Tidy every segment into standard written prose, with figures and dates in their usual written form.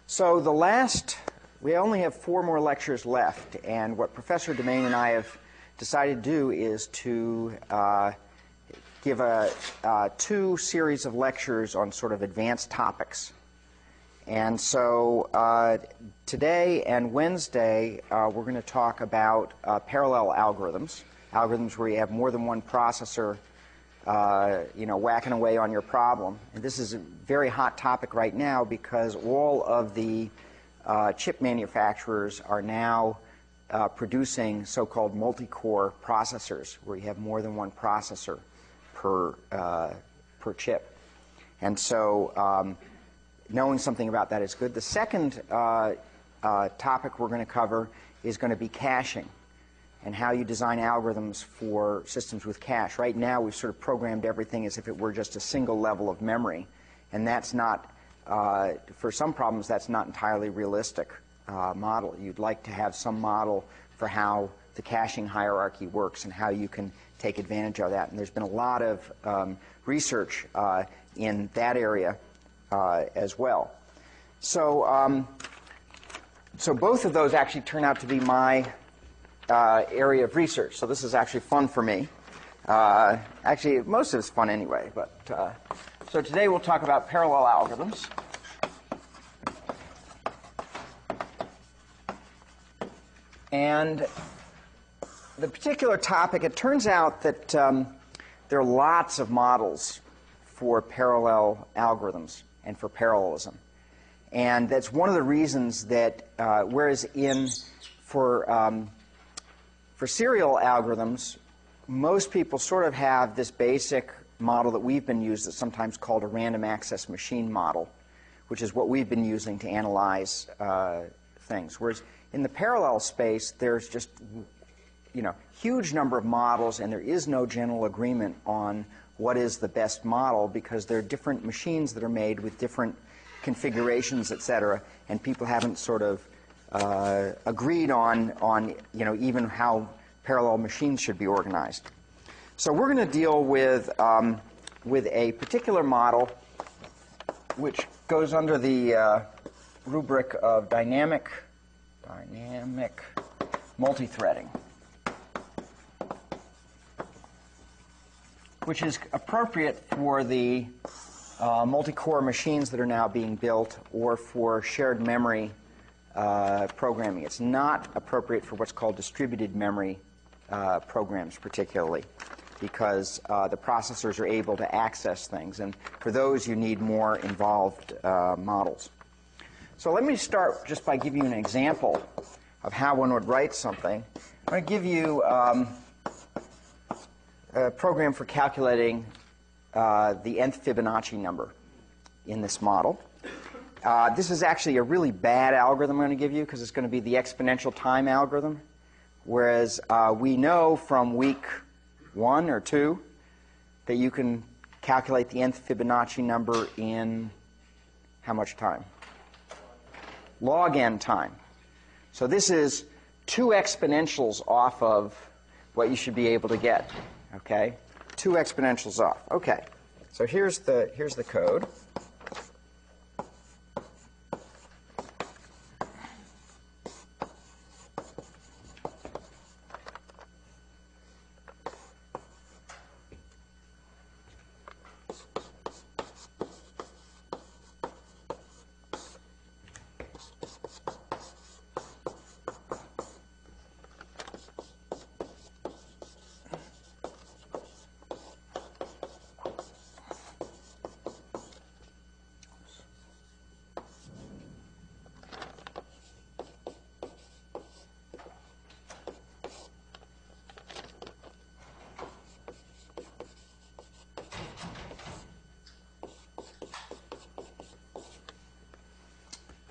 So we only have 4 more lectures left, and what Professor Demain and I have decided to do is to give 2 series of lectures on sort of advanced topics. And so today and Wednesday, we're going to talk about parallel algorithms, algorithms where you have more than one processor whacking away on your problem. And this is a very hot topic right now because all of the chip manufacturers are now producing so-called multi-core processors, where you have more than one processor per chip. And so knowing something about that is good. The second topic we're going to cover is going to be caching, and how you design algorithms for systems with cache. Right now, we've sort of programmed everything as if it were just a single level of memory, and that's not, for some problems, that's not entirely realistic model. You'd like to have some model for how the caching hierarchy works and how you can take advantage of that. And there's been a lot of research in that area as well. So, so both of those actually turn out to be my area of research. So this is actually fun for me. Actually, most of it's fun anyway. But so today we'll talk about parallel algorithms. And the particular topic, it turns out that there are lots of models for parallel algorithms and for parallelism. And that's one of the reasons that whereas for serial algorithms, most people sort of have this basic model that we've been using, that's sometimes called a random access machine model, which is what we've been using to analyze things. Whereas in the parallel space, there's just huge number of models, and there is no general agreement on what is the best model, because there are different machines that are made with different configurations, etc., and people haven't sort of agreed on even how parallel machines should be organized. So we're going to deal with a particular model which goes under the rubric of dynamic multithreading, which is appropriate for the multi-core machines that are now being built, or for shared memory programming. It's not appropriate for what's called distributed memory programs, particularly, because the processors are able to access things, and for those you need more involved models. So let me start just by giving you an example of how one would write something. I'm going to give you a program for calculating the nth Fibonacci number in this model. This is actually a really bad algorithm I'm going to give you, because it's going to be the exponential time algorithm, whereas we know from week 1 or 2 that you can calculate the nth Fibonacci number in how much time? Log n time. So this is 2 exponentials off of what you should be able to get. Okay, 2 exponentials off. Okay, so here's the code.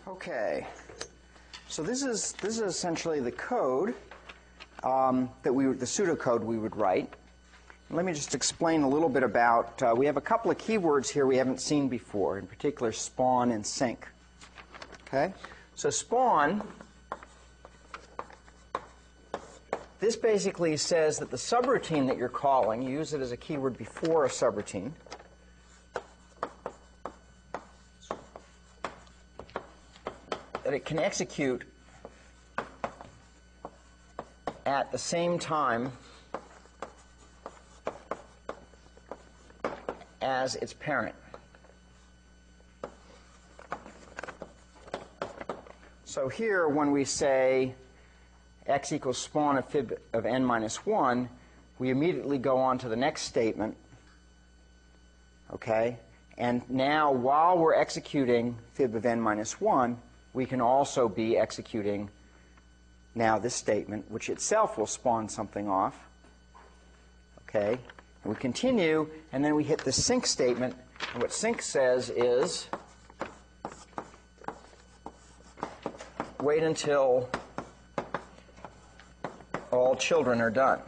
Okay, so this is essentially the code the pseudocode we would write. Let me just explain a little bit about. We have a couple of keywords here we haven't seen before, in particular spawn and sync. Okay, so spawn. This basically says that the subroutine that you're calling, you use it as a keyword before a subroutine. but it can execute at the same time as its parent. So here, when we say x equals spawn of fib of n minus 1, we immediately go on to the next statement. Okay? And now, while we're executing fib of n minus 1, we can also be executing now this statement, which itself will spawn something off. Okay? And we continue, and then we hit the sync statement. And what sync says is, wait until all children are done.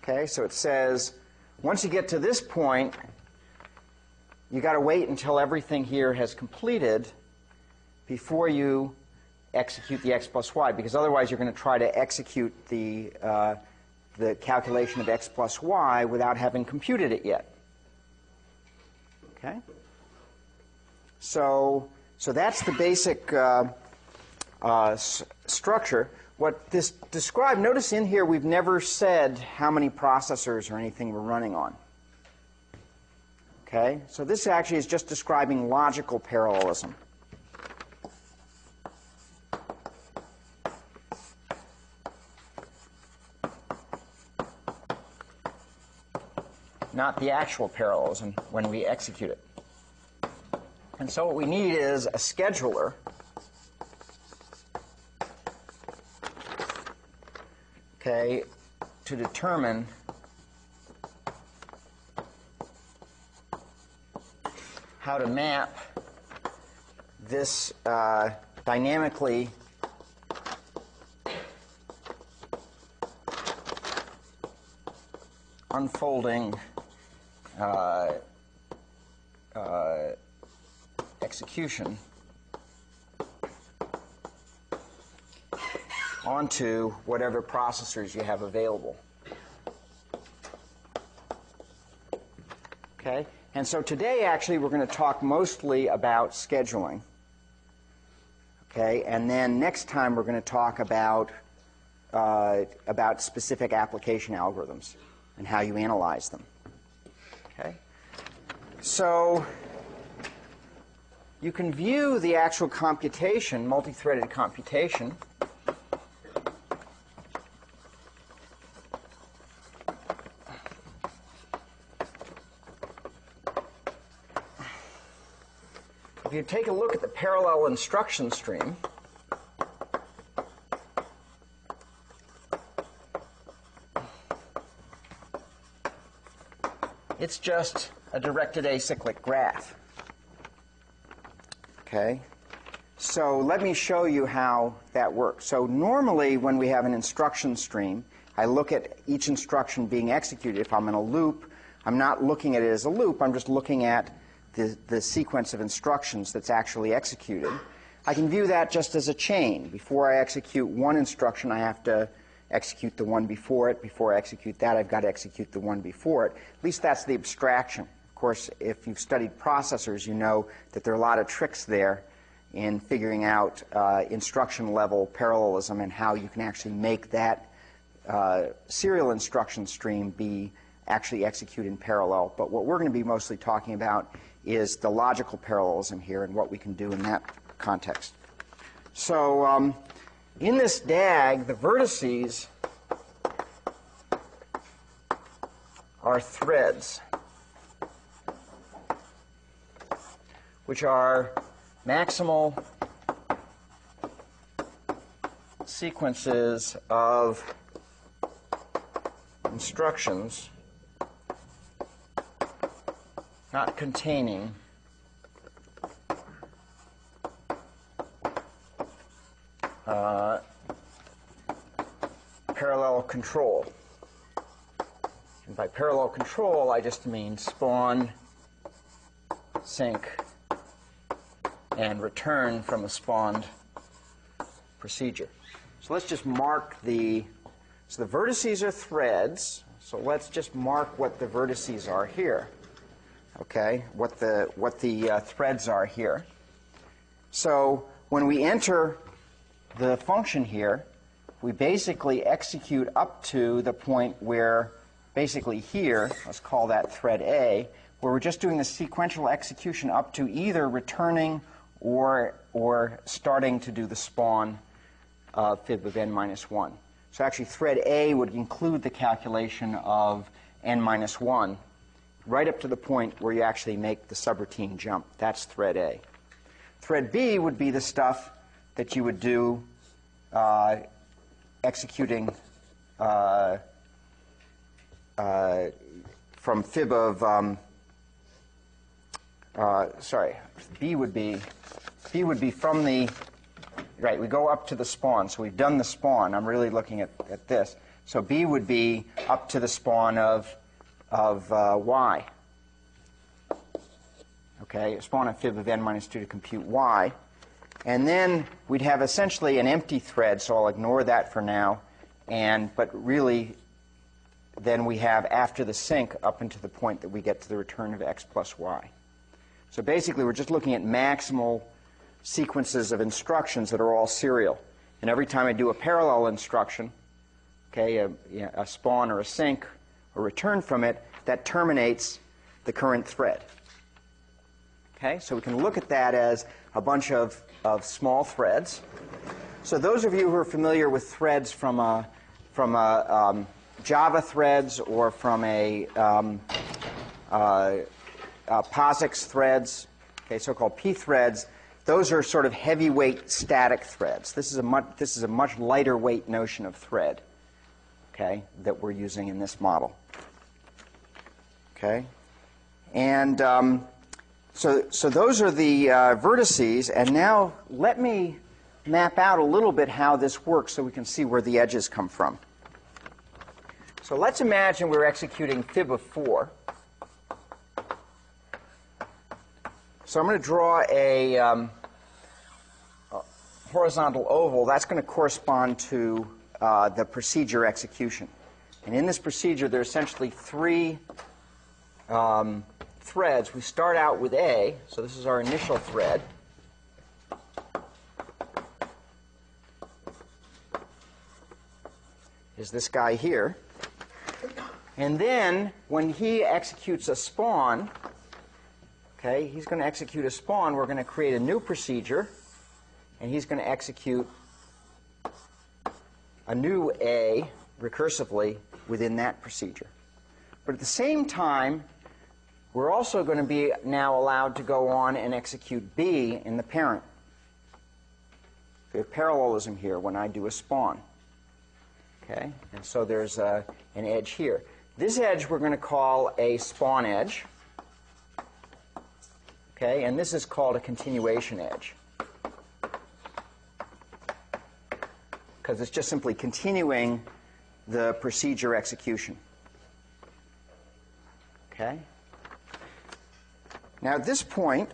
Okay, so it says, once you get to this point, you got to wait until everything here has completed before you execute the x plus y, because otherwise you're going to try to execute the calculation of x plus y without having computed it yet. Okay? So that's the basic structure. What this described, notice in here we've never said how many processors or anything we're running on. Okay? So this actually is just describing logical parallelism. Not the actual parallelism when we execute it. And so what we need is a scheduler to determine how to map this dynamically unfolding execution onto whatever processors you have available. Okay? And so today, actually, we're going to talk mostly about scheduling. Okay? And then next time, we're going to talk about specific application algorithms and how you analyze them. Okay? So you can view the actual computation, multi-threaded computation, if you take a look at the parallel instruction stream, it's just a directed acyclic graph. Okay? So let me show you how that works. So normally when we have an instruction stream, I look at each instruction being executed. If I'm in a loop, I'm not looking at it as a loop, I'm just looking at the sequence of instructions that's actually executed. I can view that just as a chain. Before I execute one instruction, I have to execute the one before it. Before I execute that, I've got to execute the one before it. At least that's the abstraction. Of course, if you've studied processors, you know that there are a lot of tricks there in figuring out instruction-level parallelism and how you can actually make that serial instruction stream be actually execute in parallel. But what we're going to be mostly talking about is the logical parallelism here and what we can do in that context. So in this DAG, the vertices are threads, which are maximal sequences of instructions not containing parallel control. And by parallel control, I just mean spawn, sync, and return from a spawned procedure. So let's just mark so the vertices are threads, so let's just mark what the vertices are here. okay, what the threads are here. So when we enter the function here, we basically execute up to the point where basically here, let's call that thread A, where we're just doing the sequential execution up to either returning or starting to do the spawn of fib of n minus 1. So actually thread A would include the calculation of n minus 1 right up to the point where you actually make the subroutine jump. That's thread A. Thread B would be the stuff that you would do executing from fib of, B would be from the, right, we go up to the spawn. So we've done the spawn. I'm really looking at this. So B would be up to the spawn of y. Okay, spawn of fib of n minus 2 to compute y. And then we'd have essentially an empty thread, so I'll ignore that for now. But really, then we have after the sync up until the point that we get to the return of x plus y. So basically, we're just looking at maximal sequences of instructions that are all serial. And every time I do a parallel instruction, okay, a spawn or a sync or return from it, that terminates the current thread. Okay, so we can look at that as a bunch of small threads. So those of you who are familiar with threads from Java threads or from a POSIX threads, okay, so-called P threads, those are sort of heavyweight static threads. This is a much lighter weight notion of thread, okay, that we're using in this model. Okay, and so those are the vertices, and now let me map out a little bit how this works so we can see where the edges come from. So let's imagine we're executing fib of 4. So I'm going to draw a horizontal oval. That's going to correspond to the procedure execution. And in this procedure, there are essentially 3 threads. We start out with A, so this is our initial thread. Is this guy here. And then when he executes a spawn, okay, he's going to execute a spawn. We're going to create a new procedure, and he's going to execute a new A recursively within that procedure. But at the same time, we're also going to be now allowed to go on and execute B in the parent. We have parallelism here when I do a spawn. Okay, and so there's an edge here. This edge we're going to call a spawn edge. Okay, and this is called a continuation edge, because it's just simply continuing the procedure execution. Okay. Now at this point,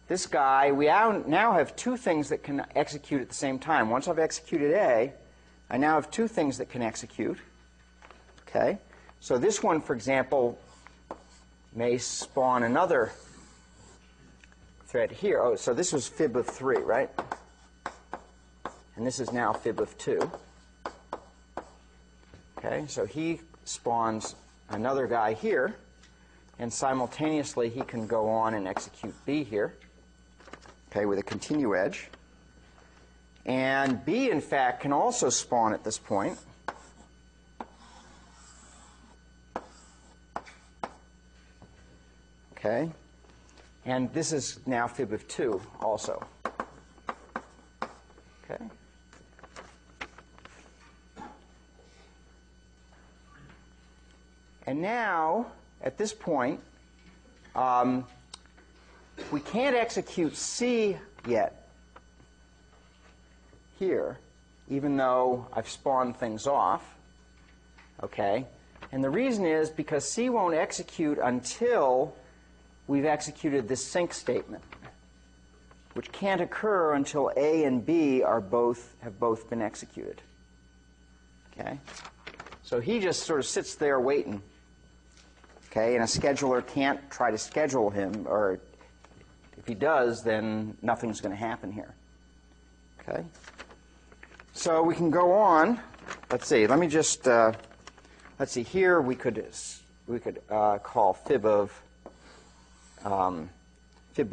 this guy, we now have 2 things that can execute at the same time. Once I've executed A, I now have 2 things that can execute. Okay. So this one, for example, may spawn another thread here. Oh, so this was fib of 3, right? And this is now fib of 2. Okay, so he spawns another guy here, and simultaneously he can go on and execute B here, okay, with a continue edge. And B, in fact, can also spawn at this point. Okay, and this is now fib of 2 also. Okay. And now, at this point, we can't execute C yet here, even though I've spawned things off. Okay? And the reason is because C won't execute until we've executed this sync statement, which can't occur until A and B have both been executed. Okay? So he just sort of sits there waiting. Okay, and a scheduler can't try to schedule him, or if he does, then nothing's going to happen here. Okay, so we can go on. Let's see. Let me just let's see. Here we could call fib of 1. Fib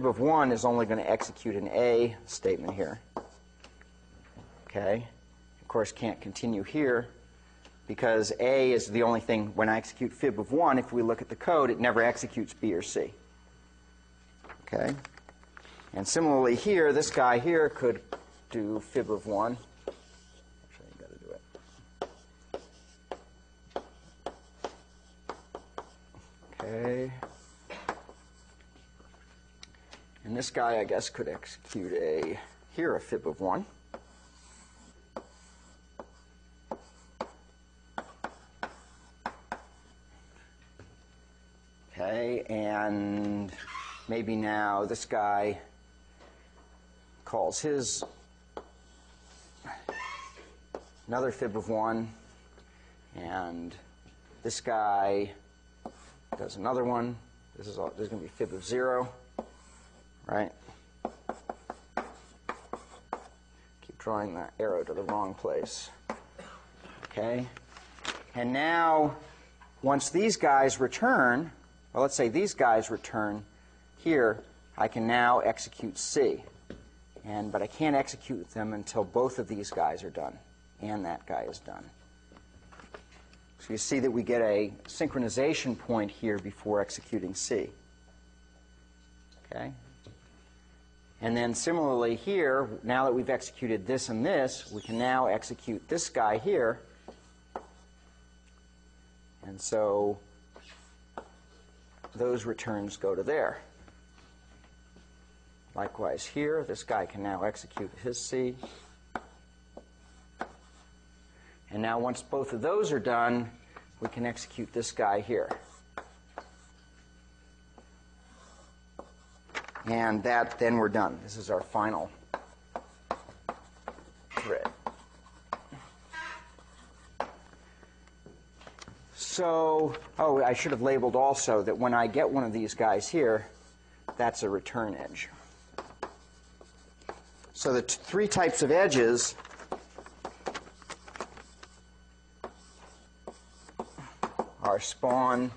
of 1 is only going to execute an A statement here. Okay, of course can't continue here, because A is the only thing. When I execute fib of 1, if we look at the code, it never executes B or C. Okay? And similarly here, this guy here could do fib of 1. Actually, I've got to do it. Okay. And this guy, I guess, could execute a fib of 1. Okay, and maybe now this guy calls his another fib of 1, and this guy does another one. This is going to be fib of 0, right? Keep drawing that arrow to the wrong place. Okay, and now once these guys return, well, let's say these guys return here, I can now execute C. But I can't execute them until both of these guys are done and that guy is done. So you see that we get a synchronization point here before executing C. Okay? And then similarly here, now that we've executed this and this, we can now execute this guy here. And so those returns go to there. Likewise here, this guy can now execute his C. And now once both of those are done, we can execute this guy here. And then we're done. This is our final thread. So, oh, I should have labeled also that when I get one of these guys here, that's a return edge. So the three types of edges are spawn,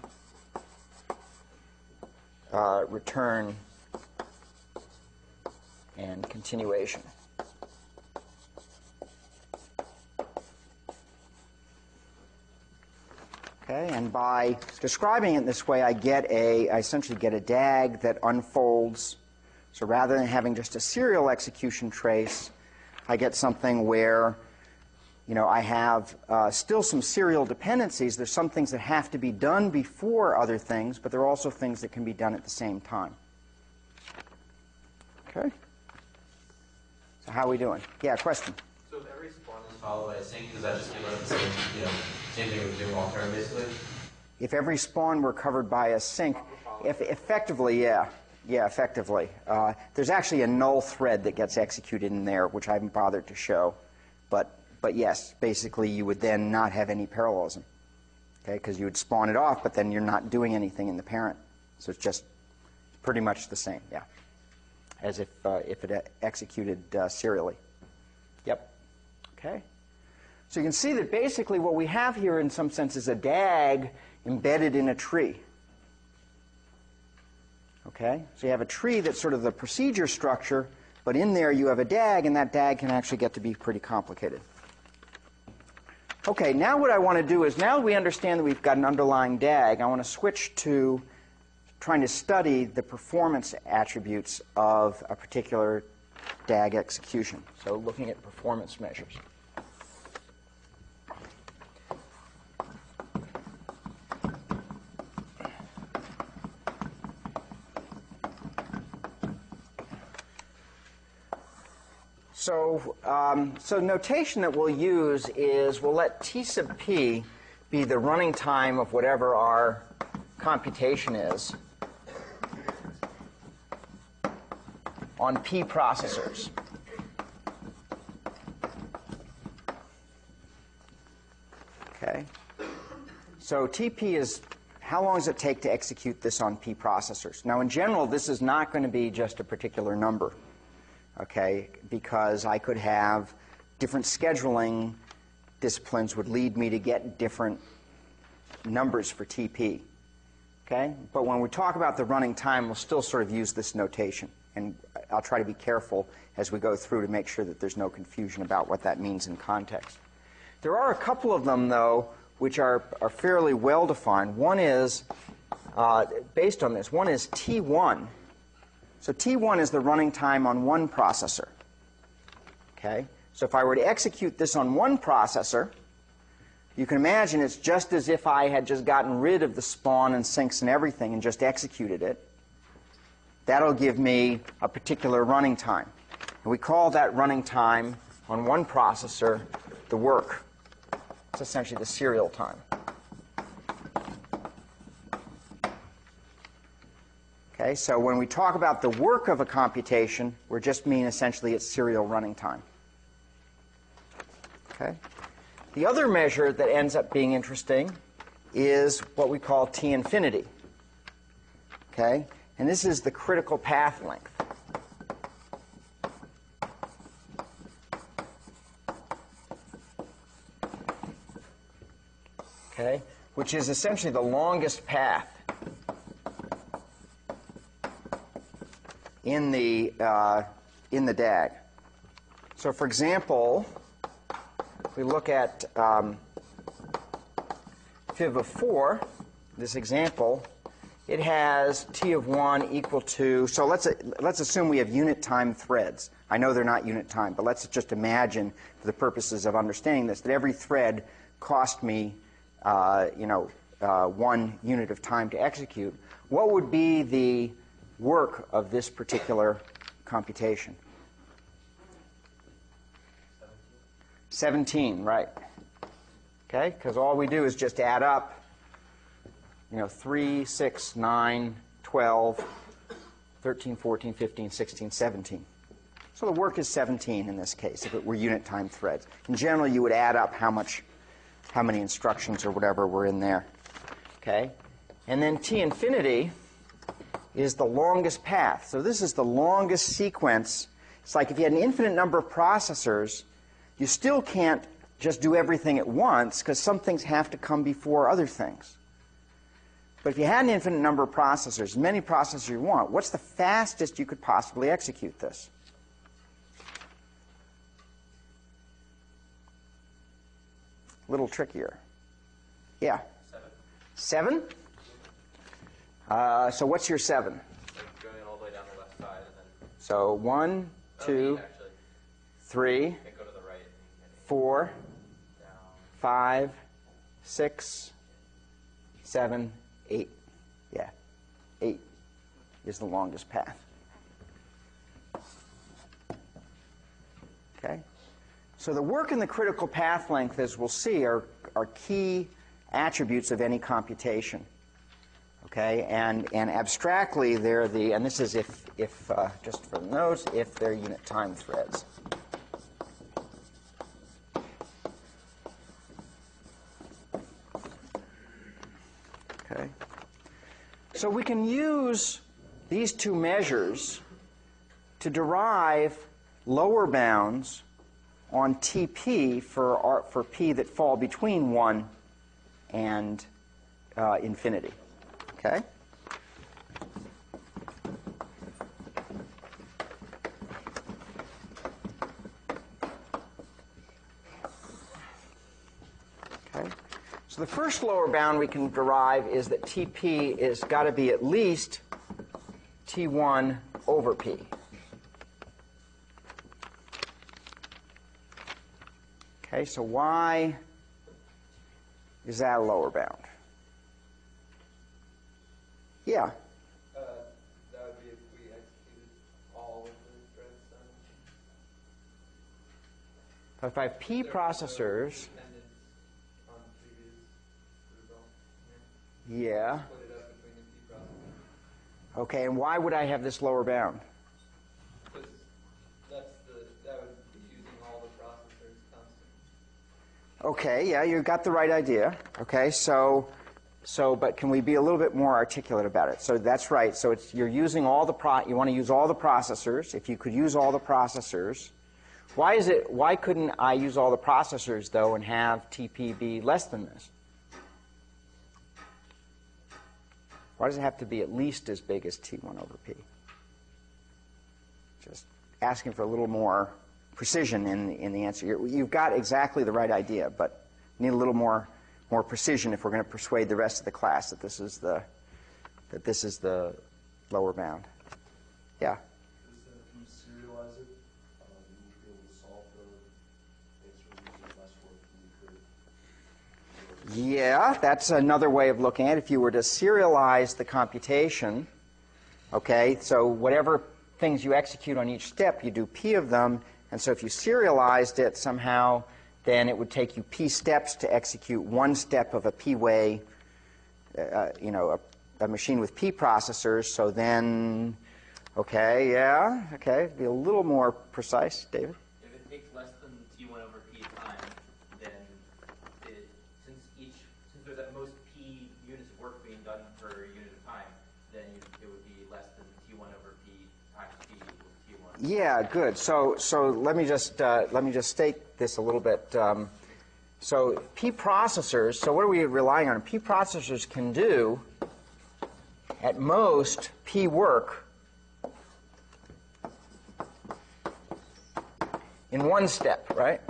return, and continuation. Okay, and by describing it this way, I essentially get a DAG that unfolds. So rather than having just a serial execution trace, I get something where, I have still some serial dependencies. There's some things that have to be done before other things, but there are also things that can be done at the same time. Okay? So how are we doing? Yeah, question? So if every spawn is followed by a sync, does that just give us the same, same thing we do all term, basically? If every spawn were covered by a sync, effectively, yeah. Yeah, effectively. There's actually a null thread that gets executed in there, which I haven't bothered to show. But yes, basically you would then not have any parallelism, okay? Because you would spawn it off, but then you're not doing anything in the parent. So it's just pretty much the same, yeah, as if it executed serially. Yep. Okay. So you can see that basically what we have here in some sense is a DAG embedded in a tree. Okay? So you have a tree that's sort of the procedure structure, but in there you have a DAG, and that DAG can actually get to be pretty complicated. Okay, now what I want to do is, now we understand that we've got an underlying DAG, I want to switch to trying to study the performance attributes of a particular DAG execution. So looking at performance measures. So notation that we'll use is we'll let T sub p be the running time of whatever our computation is on P processors. Okay. So TP is how long does it take to execute this on P processors? Now, in general, this is not going to be just a particular number, okay, because I could have different scheduling disciplines would lead me to get different numbers for TP, okay? But when we talk about the running time, we'll still sort of use this notation, and I'll try to be careful as we go through to make sure that there's no confusion about what that means in context. There are a couple of them, though, which are fairly well defined. One is, based on this, one is T1. So T1 is the running time on one processor. Okay? So if I were to execute this on one processor, you can imagine it's just as if I had just gotten rid of the spawn and sinks and everything and just executed it. That'll give me a particular running time. And we call that running time on one processor the work. It's essentially the serial time. Okay, so when we talk about the work of a computation, we just mean essentially its serial running time. Okay? The other measure that ends up being interesting is what we call T infinity. Okay? And this is the critical path length. Okay? Which is essentially the longest path in the DAG. So, for example, if we look at fib of 4, this example, it has T of 1 equal to, so let's assume we have unit time threads. I know they're not unit time, but let's just imagine, for the purposes of understanding this, that every thread cost me 1 unit of time to execute. What would be the work of this particular computation? 17, right. Okay, because all we do is just add up 3, 6, 9, 12, 13, 14, 15, 16, 17. So the work is 17 in this case, if it were unit time threads. In general, you would add up how many instructions or whatever were in there. Okay? And then T infinity is the longest path. So this is the longest sequence. It's like if you had an infinite number of processors, you still can't just do everything at once because some things have to come before other things. But if you had an infinite number of processors, as many processors you want, what's the fastest you could possibly execute this? A little trickier. Yeah? 7. 7? So what's your 7? Like going all the way down the left side and then... So 1, 2, 8, actually. 3, You can go to the right. 4, Down. 5, 6, 7, 8. Yeah. 8 is the longest path. Okay? So the work and the critical path length, as we'll see, are key attributes of any computation. Okay? And abstractly, they're the, and this is if just for the notes, if they're unit time threads. Okay? So we can use these two measures to derive lower bounds on TP for P that fall between 1 and infinity. Okay? Okay? So the first lower bound we can derive is that TP is got to be at least T1 over P. Okay, so why is that a lower bound? Yeah. That would be if we executed all of the threads then. If I have P processors, Dependent on previous result. yeah. Split it up between the P processors. Okay, and why would I have this lower bound? Because that would be using all the processors constantly. Okay, yeah, you got the right idea. Okay, so but can we be a little bit more articulate about it? So that's right. So you're using all the you want to use all the processors. If you could use all the processors, why couldn't I use all the processors though and have TP be less than this? Why does it have to be at least as big as T1 over P? Just asking for a little more precision in the answer. You've got exactly the right idea, but need a little more precision if we're going to persuade the rest of the class that this is the lower bound. Yeah. Is that if you serialize it, you will be able to solve the answer using less work than you could? Yeah, that's another way of looking at it. If you were to serialize the computation, okay, so whatever things you execute on each step, you do P of them, and so if you serialized it somehow, then it would take you P steps to execute one step of a P-way, a machine with P processors. So then, okay, yeah, okay, be a little more precise, David. If it takes less than T1 over P time, then since there's at most P units of work being done per unit of time, then it would be less than T1 over P times P equals T1. Yeah, good. So let me just state this a little bit. So P processors. So what are we relying on? P processors can do at most P work in one step, right?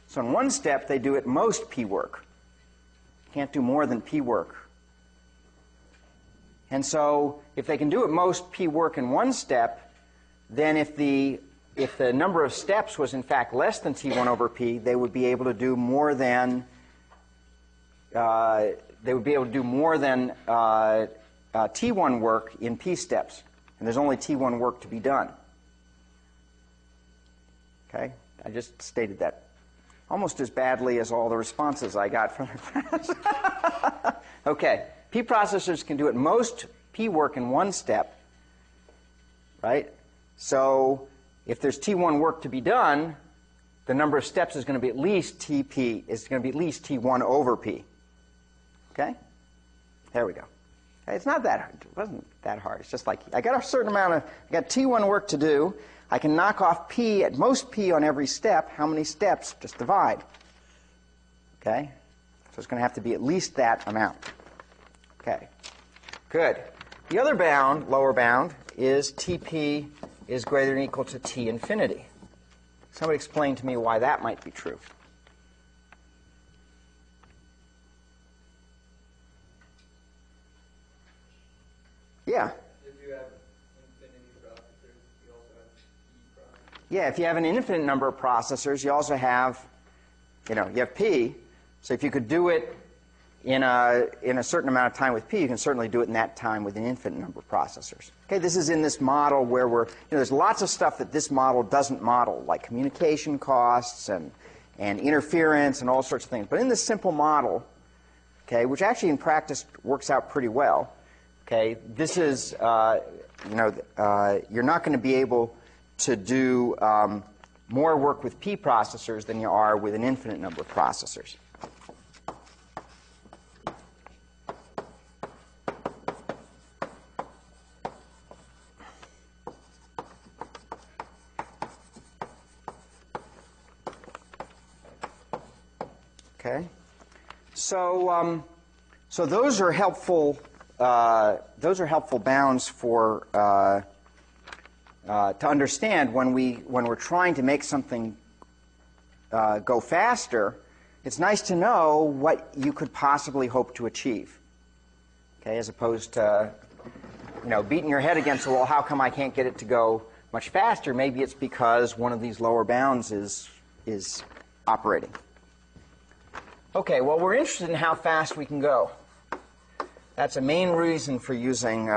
So in one step, they do at most P work. Can't do more than P work. And so if they can do at most P work in one step, then if the number of steps was in fact less than T1 over P, they would be able to do more than T1 work in P steps. And there's only T1 work to be done. Okay? I just stated that almost as badly as all the responses I got from the class. Okay. P processors can do at most P work in one step, right? So if there's T1 work to be done, the number of steps is going to be at least TP, is going to be at least T1 over P. Okay? There we go. Okay, it's not that hard. It wasn't that hard. It's just like I got a certain amount of, I got T1 work to do. I can knock off P, at most P on every step. How many steps? Just divide. Okay? So it's going to have to be at least that amount. Okay, good. The other bound, lower bound, is TP is greater than or equal to T infinity. Somebody explain to me why that might be true. Yeah. If you have infinity processors, you also have P processors. Yeah, if you have an infinite number of processors, you also have, you have P. So if you could do it in a certain amount of time with P, you can certainly do it in that time with an infinite number of processors. Okay, this is in this model where there's lots of stuff that this model doesn't model, like communication costs and interference and all sorts of things. But in this simple model, okay, which actually in practice works out pretty well, okay, this is, you're not going to be able to do more work with P processors than you are with an infinite number of processors. Okay, so those are helpful. Those are helpful bounds for to understand when we're trying to make something go faster. It's nice to know what you could possibly hope to achieve. Okay, as opposed to beating your head against the wall. How come I can't get it to go much faster? Maybe it's because one of these lower bounds is operating. Okay, well, we're interested in how fast we can go. That's a main reason for using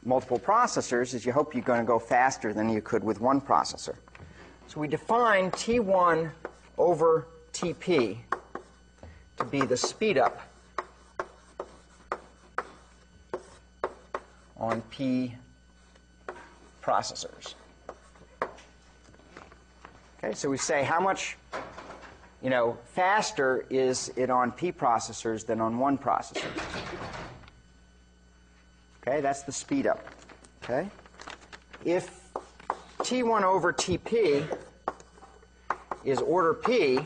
multiple processors, is you hope you're going to go faster than you could with one processor. So we define T1 over TP to be the speed up on P processors. Okay, so we say how much faster is it on P processors than on one processor. Okay, that's the speed up. Okay? If T1 over Tp is order P,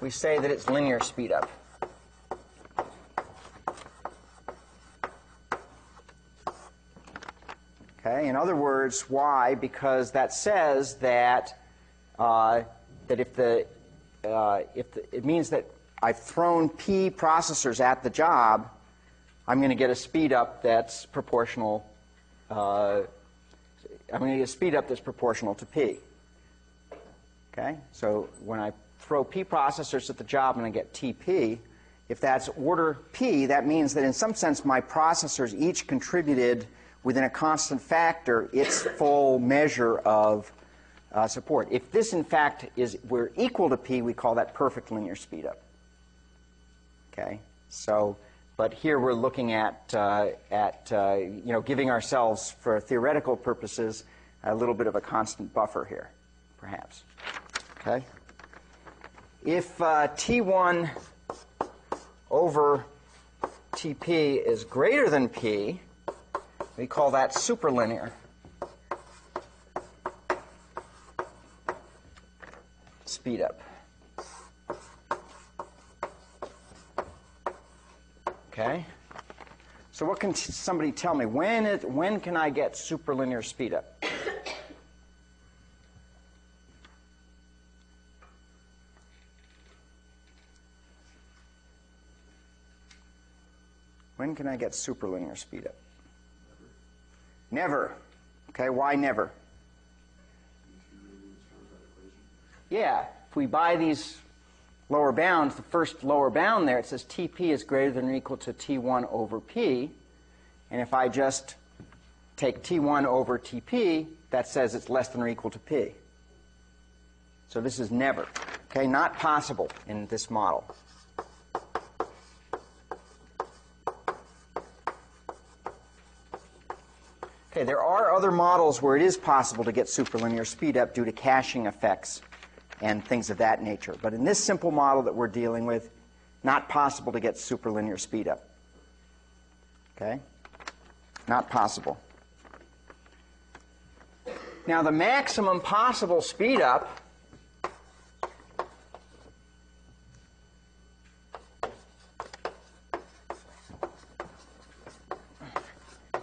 we say that it's linear speed up. Okay, in other words, why? Because that says that it means that I've thrown P processors at the job, I'm going to get a speed up that's proportional. I'm going to get a speed up that's proportional to P. Okay, so when I throw P processors at the job, I'm going to get TP. If that's order P, that means that in some sense my processors each contributed within a constant factor its full measure of support. If this, in fact, we're equal to P, we call that perfect linear speed up. Okay, so, but here we're looking at giving ourselves, for theoretical purposes, a little bit of a constant buffer here, perhaps. Okay, if T1 over Tp is greater than P, we call that superlinear speed up. Okay? So what can somebody tell me? When can I get superlinear speed up? When can I get superlinear speed up? Never. Okay, why never? Yeah, if we buy these lower bounds, the first lower bound there, it says Tp is greater than or equal to T1 over P. And if I just take T1 over Tp, that says it's less than or equal to P. So this is never. Okay, not possible in this model. Okay, there are other models where it is possible to get superlinear speed up due to caching effects and things of that nature. But in this simple model that we're dealing with, not possible to get superlinear speed up. Okay? Not possible. Now, the maximum possible speed up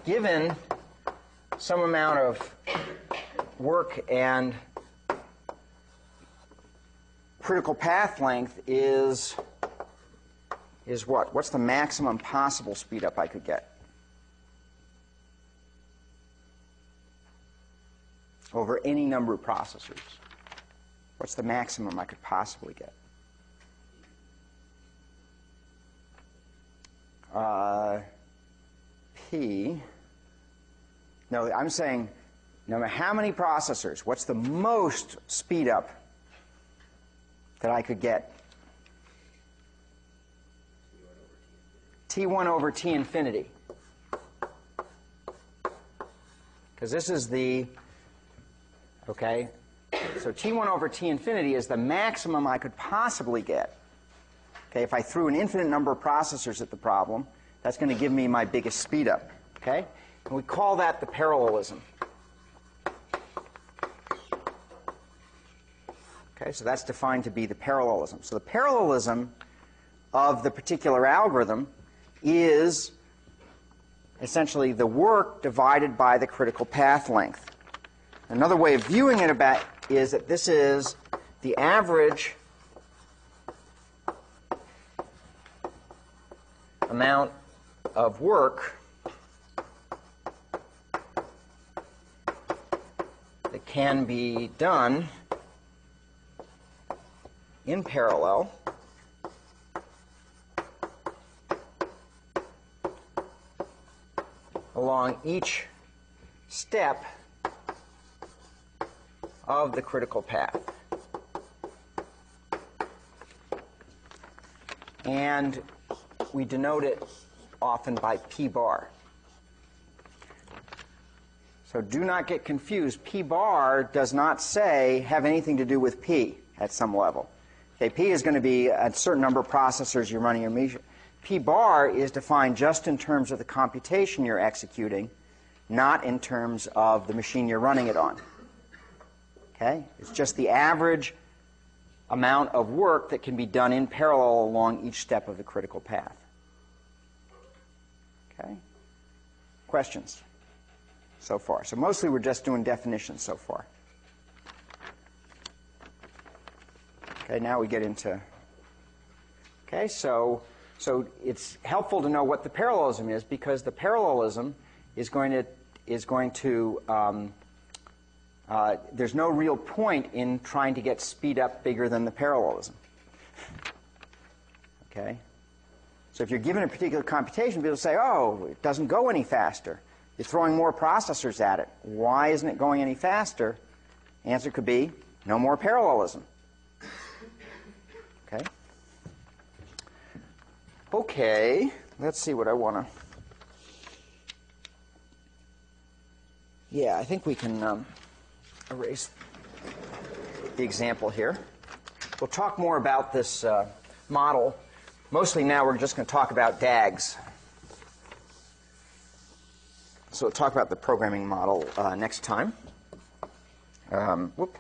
given some amount of work and critical path length is what? What's the maximum possible speed up I could get? Over any number of processors. What's the maximum I could possibly get? P. No, I'm saying no matter how many processors, what's the most speed up that I could get? T1 over T infinity. Because this is the, okay, so T1 over T infinity is the maximum I could possibly get. Okay, if I threw an infinite number of processors at the problem, that's going to give me my biggest speed up. Okay? And we call that the parallelism. Okay, so that's defined to be the parallelism. So the parallelism of the particular algorithm is essentially the work divided by the critical path length. Another way of viewing it is that this is the average amount of work that can be done in parallel along each step of the critical path. And we denote it often by P bar. So do not get confused. P bar does not have anything to do with P. at some level. Okay, P is going to be a certain number of processors you're running your machine. P bar is defined just in terms of the computation you're executing, not in terms of the machine you're running it on. Okay? It's just the average amount of work that can be done in parallel along each step of the critical path. Okay? Questions so far? So mostly we're just doing definitions so far. Okay, now we get into... Okay, so it's helpful to know what the parallelism is, because the parallelism is going to there's no real point in trying to get speed up bigger than the parallelism. Okay? So if you're given a particular computation, people say, oh, it doesn't go any faster. You're throwing more processors at it. Why isn't it going any faster? The answer could be no more parallelism. Okay? Okay, let's see what I want to... Yeah, I think we can erase the example here. We'll talk more about this model. Mostly now we're just going to talk about DAGs. So we'll talk about the programming model next time. Whoop.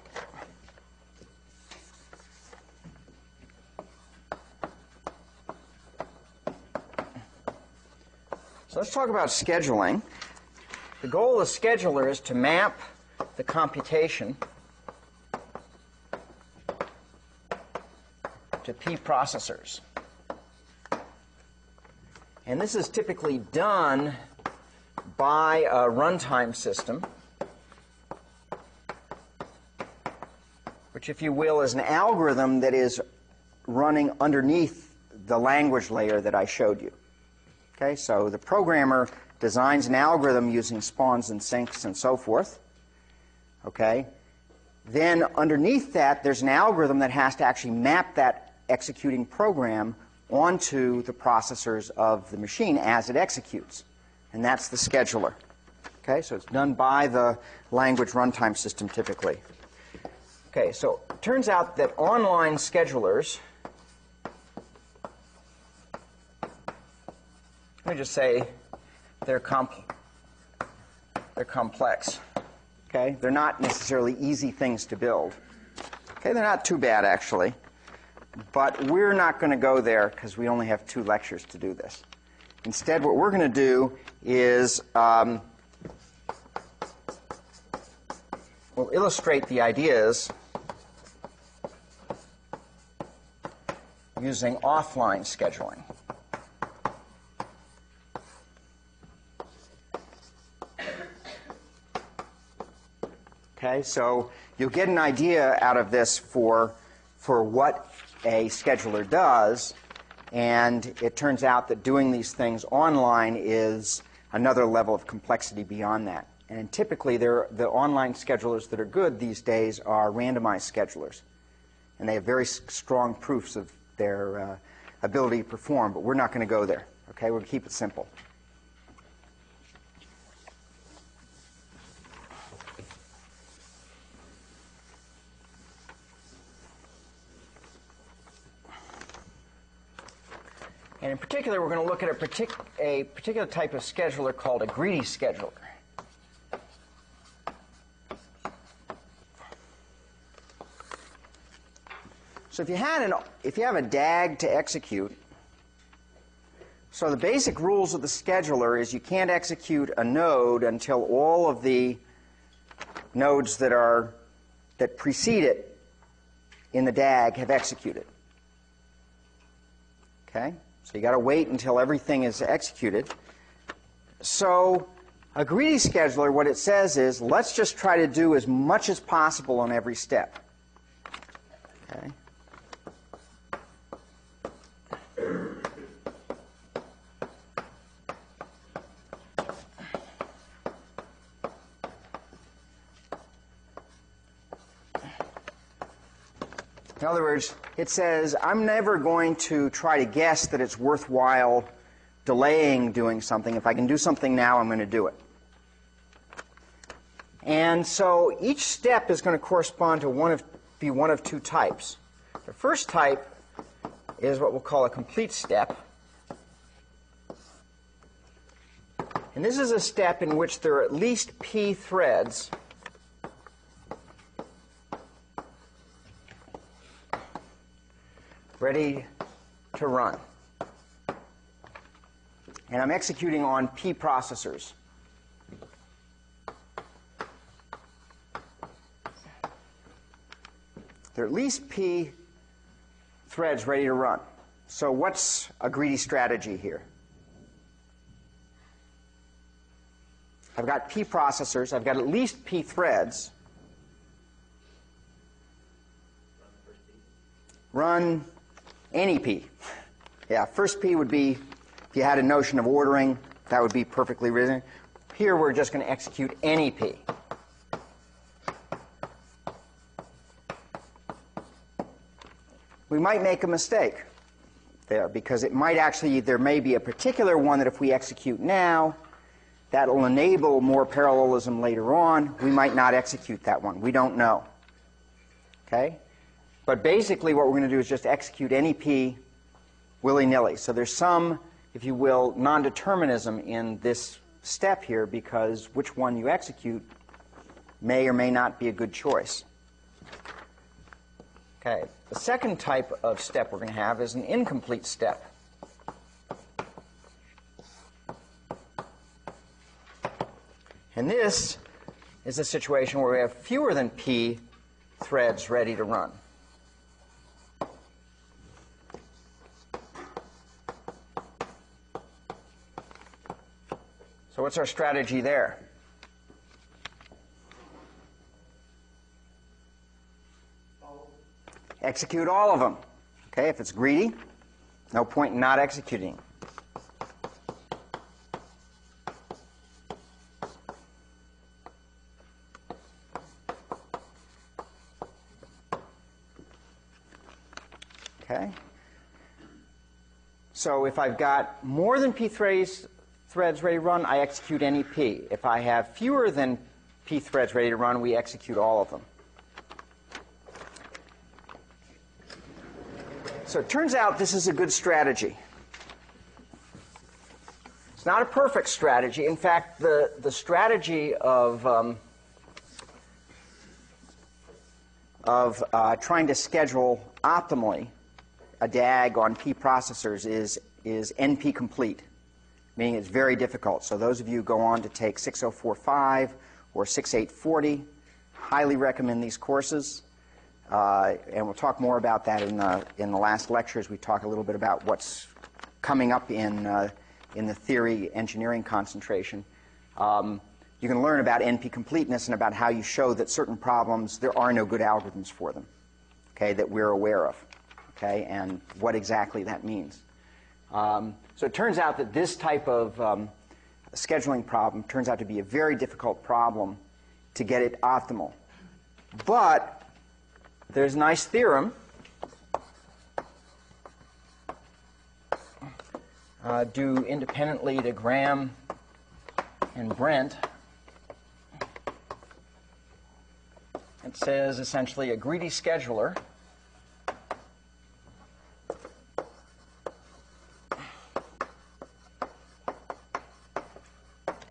So let's talk about scheduling. The goal of the scheduler is to map the computation to P processors. And this is typically done by a runtime system, which, if you will, is an algorithm that is running underneath the language layer that I showed you. Okay, so the programmer designs an algorithm using spawns and sinks and so forth. Okay, then underneath that, there's an algorithm that has to actually map that executing program onto the processors of the machine as it executes. And that's the scheduler. Okay, so it's done by the language runtime system typically. Okay, so it turns out that online schedulers, let me just say they're complex. Okay, they're not necessarily easy things to build. Okay, they're not too bad actually, but we're not going to go there because we only have 2 lectures to do this. Instead, what we're going to do is we'll illustrate the ideas using offline scheduling. Okay, so you'll get an idea out of this for what a scheduler does, and it turns out that doing these things online is another level of complexity beyond that. And typically, the online schedulers that are good these days are randomized schedulers, and they have very strong proofs of their ability to perform, but we're not going to go there. Okay, we'll keep it simple. And in particular, we're going to look at a particular type of scheduler called a greedy scheduler. So if you have a DAG to execute, so the basic rules of the scheduler is you can't execute a node until all of the nodes that precede it in the DAG have executed. Okay? So you got to wait until everything is executed. So a greedy scheduler, what it says is, let's just try to do as much as possible on every step. Okay? In other words, it says, I'm never going to try to guess that it's worthwhile delaying doing something. If I can do something now, I'm going to do it. And so each step is going to correspond to one of be one of two types. The first type is what we'll call a complete step. And this is a step in which there are at least p threads ready to run. And I'm executing on p processors. There are at least p threads ready to run. So what's a greedy strategy here? I've got p processors. I've got at least p threads. Run any p. Yeah, first p would be, if you had a notion of ordering, that would be perfectly reasonable. Here we're just going to execute any p. We might make a mistake there because it might actually, there may be a particular one that if we execute now, that will enable more parallelism later on. We might not execute that one. We don't know. Okay? But basically what we're going to do is just execute any p willy-nilly. So there's some, if you will, non-determinism in this step here because which one you execute may or may not be a good choice. Okay. The second type of step we're going to have is an incomplete step. And this is a situation where we have fewer than p threads ready to run. So what's our strategy there? Execute all of them. Okay, if it's greedy, no point in not executing. Okay. So if I've got more than p threads ready to run, I execute any p. If I have fewer than p threads ready to run, we execute all of them. So it turns out this is a good strategy. It's not a perfect strategy. In fact, the strategy of trying to schedule optimally a DAG on p processors is NP complete, meaning it's very difficult. So those of you who go on to take 6045 or 6840, highly recommend these courses. And we'll talk more about that in the last lectures. We talk a little bit about what's coming up in the theory engineering concentration. You can learn about NP completeness and about how you show that certain problems, there are no good algorithms for them, okay, that we're aware of, okay, and what exactly that means. So it turns out that this type of scheduling problem turns out to be a very difficult problem to get it optimal. But there's a nice theorem due independently to Graham and Brent. It says essentially a greedy scheduler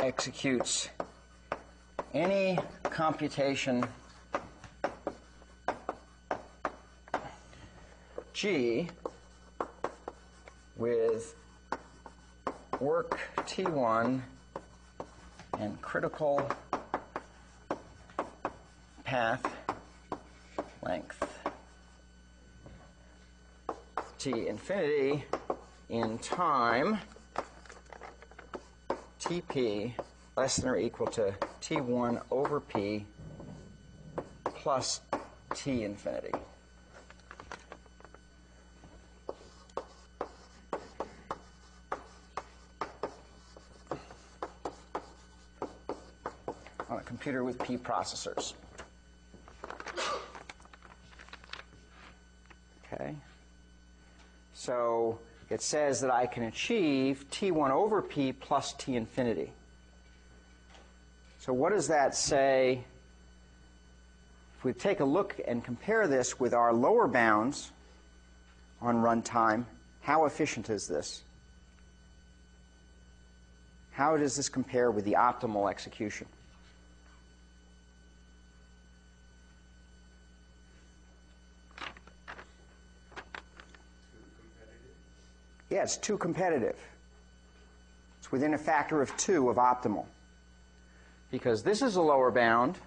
executes any computation G with work T1 and critical path length T infinity in time Tp less than or equal to T1 over P plus T infinity. On a computer with P processors. Okay. So it says that I can achieve T1 over P plus T infinity. So what does that say if we take a look and compare this with our lower bounds on runtime, how efficient is this? How does this compare with the optimal execution? Yeah, it's too competitive. It's within a factor of 2 of optimal. Because this is a lower bound,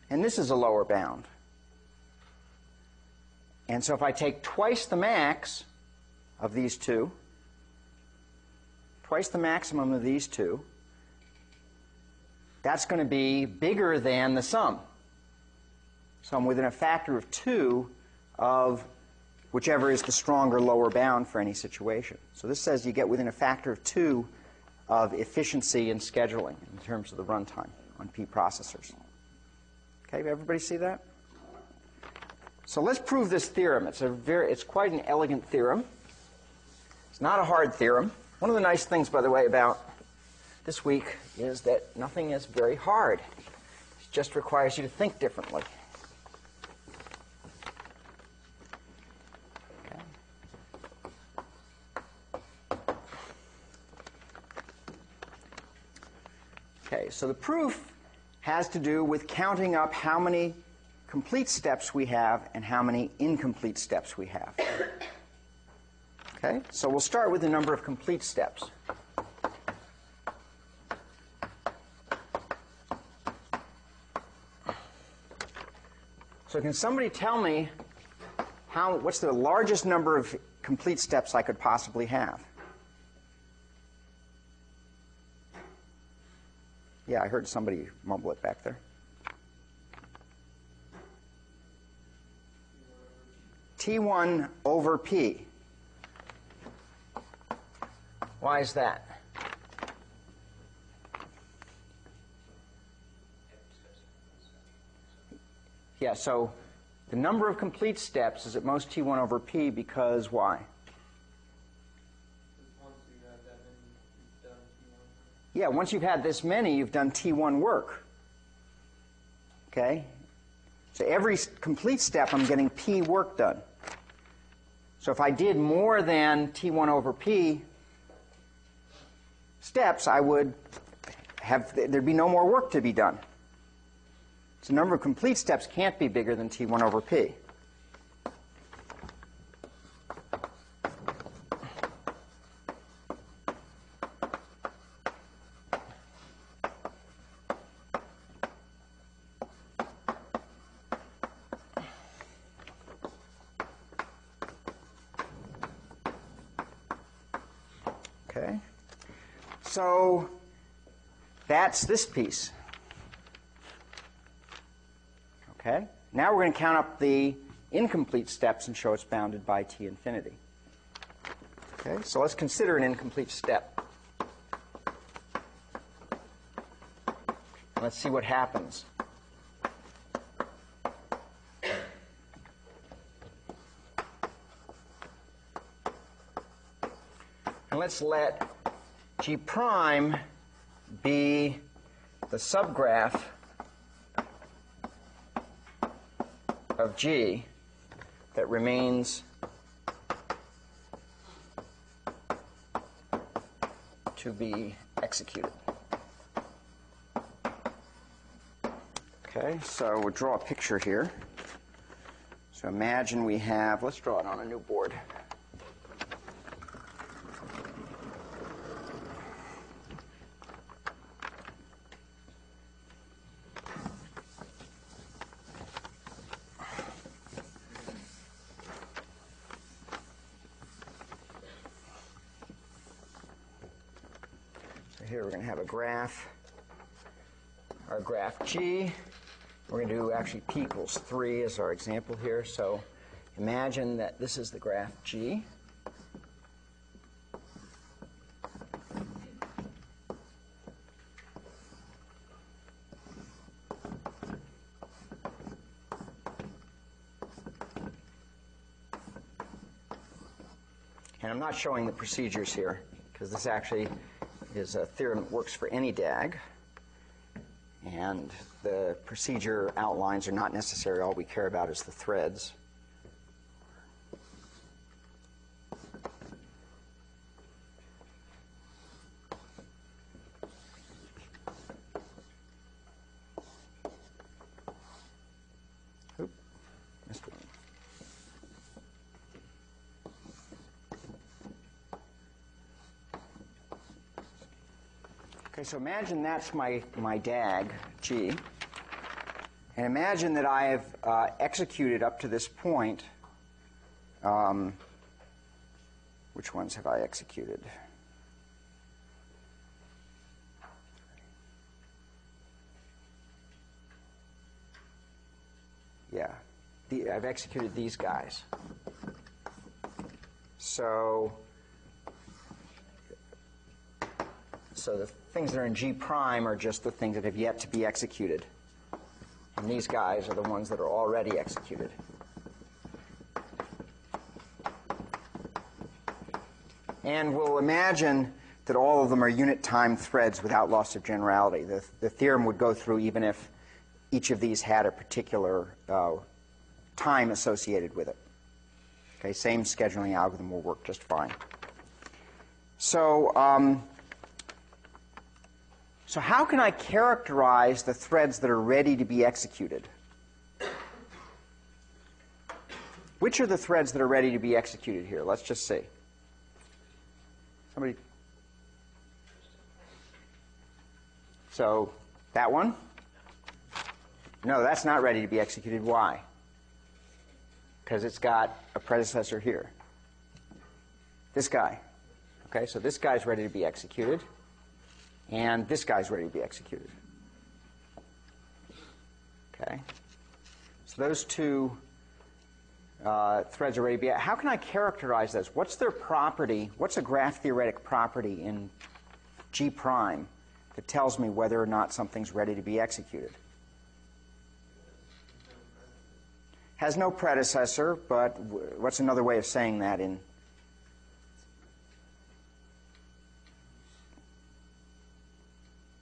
and this is a lower bound. And so if I take twice the max of these two, twice the maximum of these two, that's going to be bigger than the sum. So I'm within a factor of 2 of whichever is the stronger lower bound for any situation. So this says you get within a factor of 2 of efficiency in scheduling in terms of the runtime on P processors. Okay, everybody see that? So let's prove this theorem. It's quite an elegant theorem. It's not a hard theorem. One of the nice things, by the way, about this week is that nothing is very hard. It just requires you to think differently. Okay, so the proof has to do with counting up how many complete steps we have and how many incomplete steps we have. Okay, so we'll start with the number of complete steps. So can somebody tell me what's the largest number of complete steps I could possibly have? Yeah, I heard somebody mumble it back there. T1 over P. Why is that? Yeah, so the number of complete steps is at most T1 over P because why? Yeah, once you've had this many, you've done T1 work. Okay? So every complete step, I'm getting P work done. So if I did more than T1 over P steps, there'd be no more work to be done. So the number of complete steps can't be bigger than T1 over P. Okay, so that's this piece. Okay, now we're going to count up the incomplete steps and show it's bounded by T infinity. Okay, so let's consider an incomplete step. Let's see what happens. And let's let G prime be the subgraph of G that remains to be executed. Okay, so we'll draw a picture here. So imagine we have, let's draw it on a new board. Here we're going to have a graph, our graph G. We're going to do actually P equals 3 as our example here. So imagine that this is the graph G. And I'm not showing the procedures here because this actually is a theorem that works for any DAG. And the procedure outlines are not necessary. All we care about is the threads. Oop, missed one. Okay, so imagine that's my DAG, G. And imagine that I have executed up to this point. Which ones have I executed? Yeah, I've executed these guys. So the things that are in G prime are just the things that have yet to be executed. And these guys are the ones that are already executed. And we'll imagine that all of them are unit time threads without loss of generality. The theorem would go through even if each of these had a particular time associated with it. Okay, same scheduling algorithm will work just fine. So how can I characterize the threads that are ready to be executed? Which are the threads that are ready to be executed here? Let's just see. Somebody. So that one? No, that's not ready to be executed. Why? Because it's got a predecessor here. This guy. Okay, so this guy's ready to be executed. And this guy's ready to be executed. Okay? So those two threads are ready to be. How can I characterize those? What's their property? What's a graph theoretic property in G prime that tells me whether or not something's ready to be executed? Has no predecessor, but what's another way of saying that in?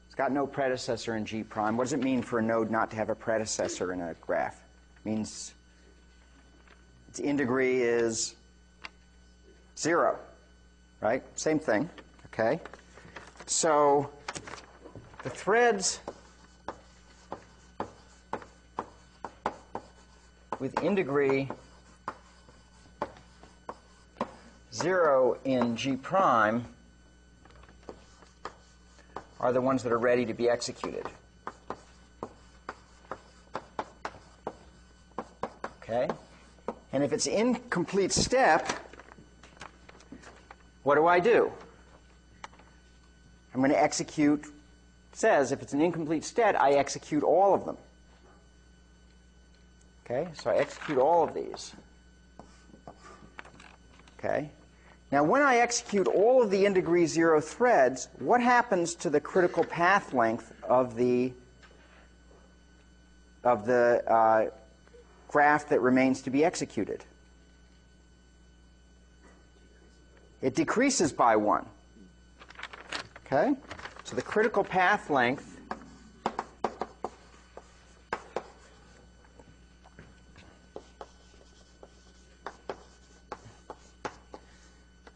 It's got no predecessor in G prime. What does it mean for a node not to have a predecessor in a graph? It means its integrity is 0, right? Same thing, okay? So the threads with integrity 0 in G prime are the ones that are ready to be executed. Okay? And if it's incomplete step, what do? I'm going to execute, it says if it's an incomplete step, I execute all of them. Okay? So I execute all of these. Okay? Now, when I execute all of the in degree 0 threads, what happens to the critical path length of the graph that remains to be executed? It decreases by 1. Okay? So the critical path length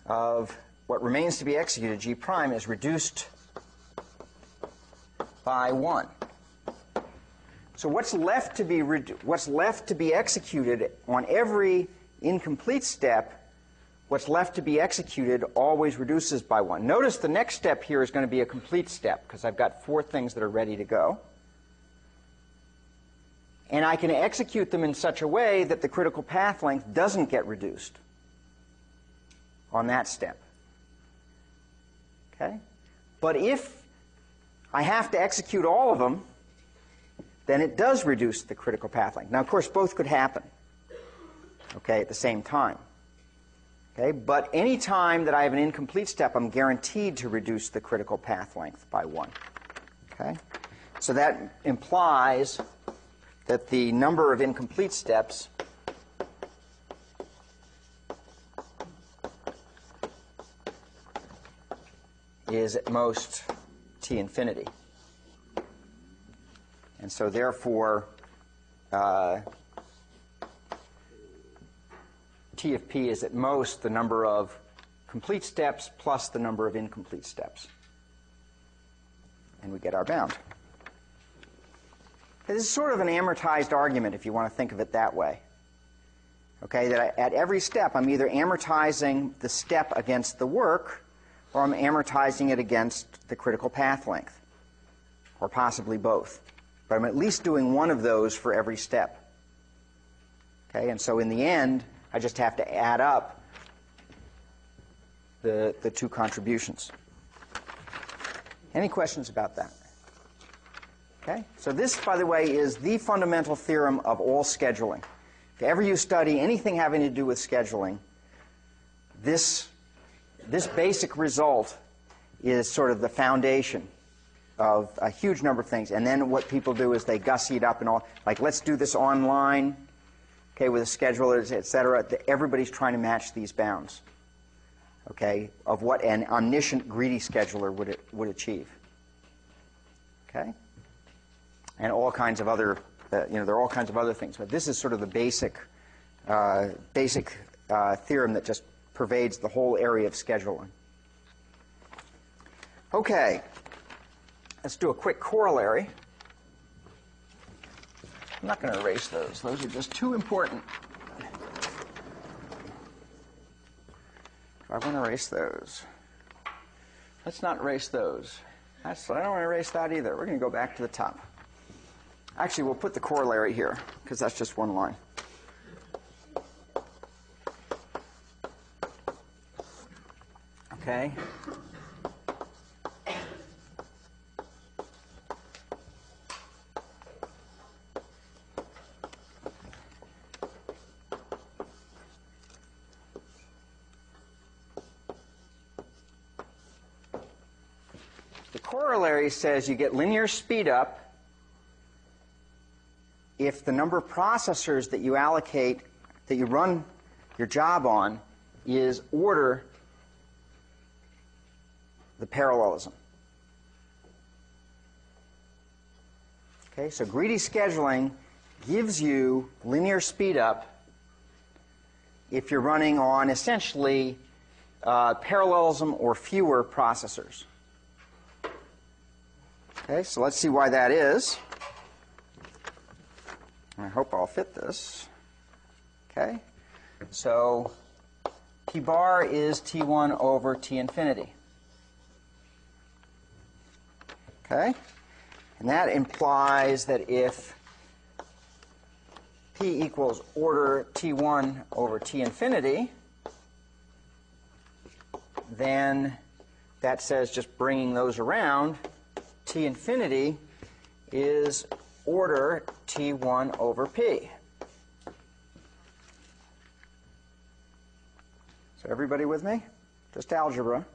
of what remains to be executed, G prime, is reduced by 1. So what's left to be executed on every incomplete step, what's left to be executed always reduces by 1. Notice the next step here is going to be a complete step because I've got 4 things that are ready to go. And I can execute them in such a way that the critical path length doesn't get reduced on that step. Okay? But if I have to execute all of them, then it does reduce the critical path length. Now, of course, both could happen, okay, at the same time. Okay? But any time that I have an incomplete step, I'm guaranteed to reduce the critical path length by 1. Okay? So that implies that the number of incomplete steps is at most t infinity. And so therefore, T of P is at most the number of complete steps plus the number of incomplete steps. And we get our bound. This is sort of an amortized argument, if you want to think of it that way. Okay, that at every step I'm either amortizing the step against the work, or I'm amortizing it against the critical path length, or possibly both. But I'm at least doing one of those for every step. Okay, and so in the end, I just have to add up the two contributions. Any questions about that? Okay, so this, by the way, is the fundamental theorem of all scheduling. If ever you study anything having to do with scheduling, this basic result is sort of the foundation of a huge number of things. And then what people do is they gussy it up and all, like, let's do this online, okay, with the schedulers, et cetera. Everybody's trying to match these bounds, okay, of what an omniscient, greedy scheduler would achieve. Okay? And all kinds of other, there are all kinds of other things. But this is sort of the basic theorem that just pervades the whole area of scheduling. Okay. Let's do a quick corollary. I'm not going to erase those. Those are just too important. I want to erase those. Let's not erase those. I don't want to erase that either. We're going to go back to the top. Actually, we'll put the corollary here, because that's just one line. Okay. The corollary says you get linear speed up if the number of processors that you allocate, that you run your job on, is order the parallelism. Okay, so greedy scheduling gives you linear speed up if you're running on essentially parallelism or fewer processors. Okay, so let's see why that is. I hope I'll fit this. Okay, so T bar is T1 over T infinity. Okay, and that implies that if P equals order T1 over T infinity, then that says, just bringing those around, T infinity is order T1 over P. So everybody with me? Just algebra.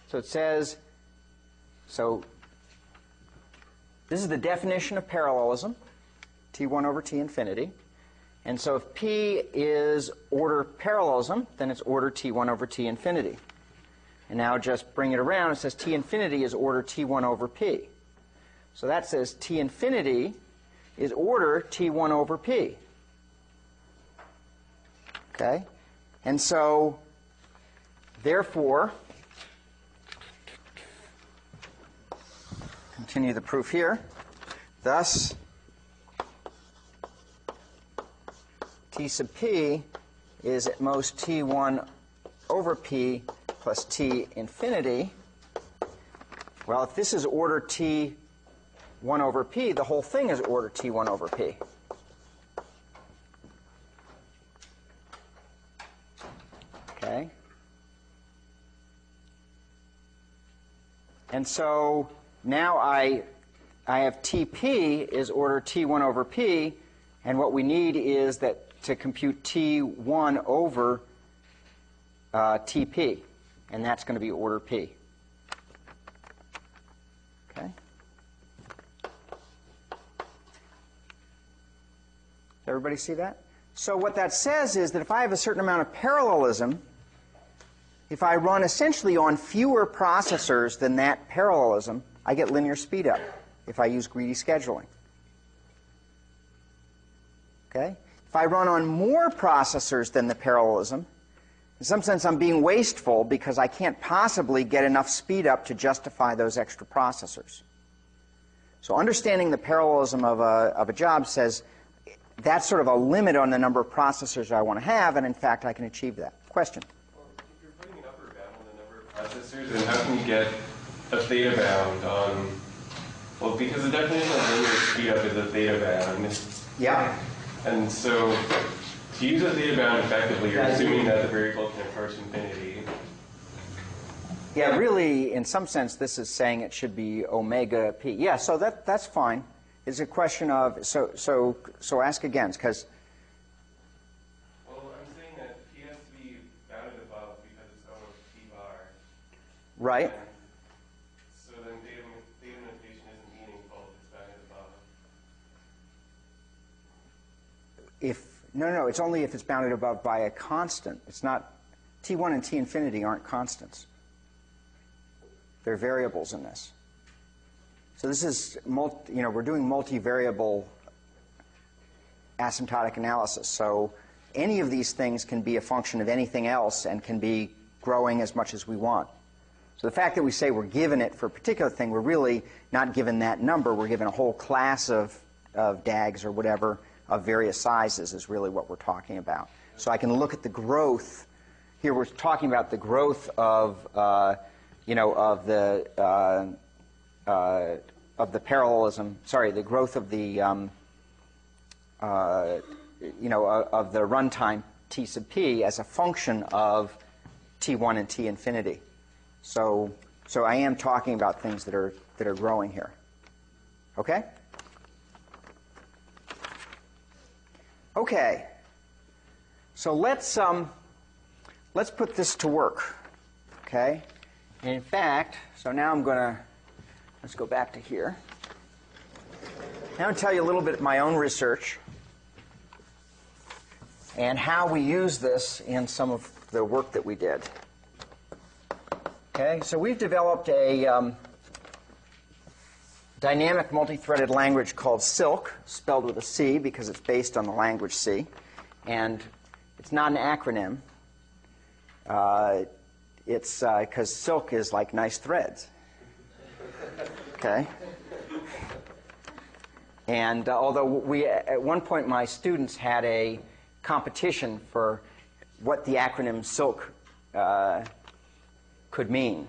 So it says, so this is the definition of parallelism, T1 over T infinity. And so if P is order parallelism, then it's order T1 over T infinity. And now just bring it around, it says T infinity is order T1 over P. So that says T infinity is order T1 over P. Okay? And so, therefore, continue the proof here. Thus, T sub P is at most T1 over P plus T infinity. Well, if this is order T1 over P, the whole thing is order T1 over P. Okay? And so now I have TP is order T1 over P, and what we need is that to compute T1 over TP, and that's going to be order P. Okay? Everybody see that? So what that says is that if I have a certain amount of parallelism, if I run essentially on fewer processors than that parallelism, I get linear speed up. if I use greedy scheduling. Okay? If I run on more processors than the parallelism, in some sense I'm being wasteful because I can't possibly get enough speed up to justify those extra processors. So understanding the parallelism of a job says that's sort of a limit on the number of processors I want to have, and in fact I can achieve that. Question? Well, if you're putting an upper bound on the number of processors, then how can you get a theta bound on, well, because the definition of linear speed up is a theta bound. Yeah. And so to use a theta bound effectively, you're assuming that the variable can approach infinity. Yeah, really, in some sense, this is saying it should be omega p. Yeah, so that's fine. It's a question of, so ask again, because... Well, I'm saying that p has to be bounded above because it's almost p bar. Right. And so then theta notation isn't meaningful if it's bounded above. No, it's only if it's bounded above by a constant. It's not, T1 and T infinity aren't constants. They're variables in this. So this is, we're doing multivariable asymptotic analysis. So any of these things can be a function of anything else and can be growing as much as we want. So the fact that we say we're given it for a particular thing, we're really not given that number. We're given a whole class of DAGs or whatever of various sizes is really what we're talking about. So I can look at the growth. Here we're talking about the growth of the parallelism. Sorry, the growth of the of the runtime t sub p as a function of t1 and t infinity. So I am talking about things that are growing here. Okay. Okay. So let's put this to work. Okay. And in fact, so now let's go back to here. Now I'll tell you a little bit of my own research and how we use this in some of the work that we did. Okay, so we've developed a dynamic multi-threaded language called Silk, spelled with a C because it's based on the language C, and it's not an acronym. It's because silk is like nice threads. Okay? And although at one point my students had a competition for what the acronym Silk could mean.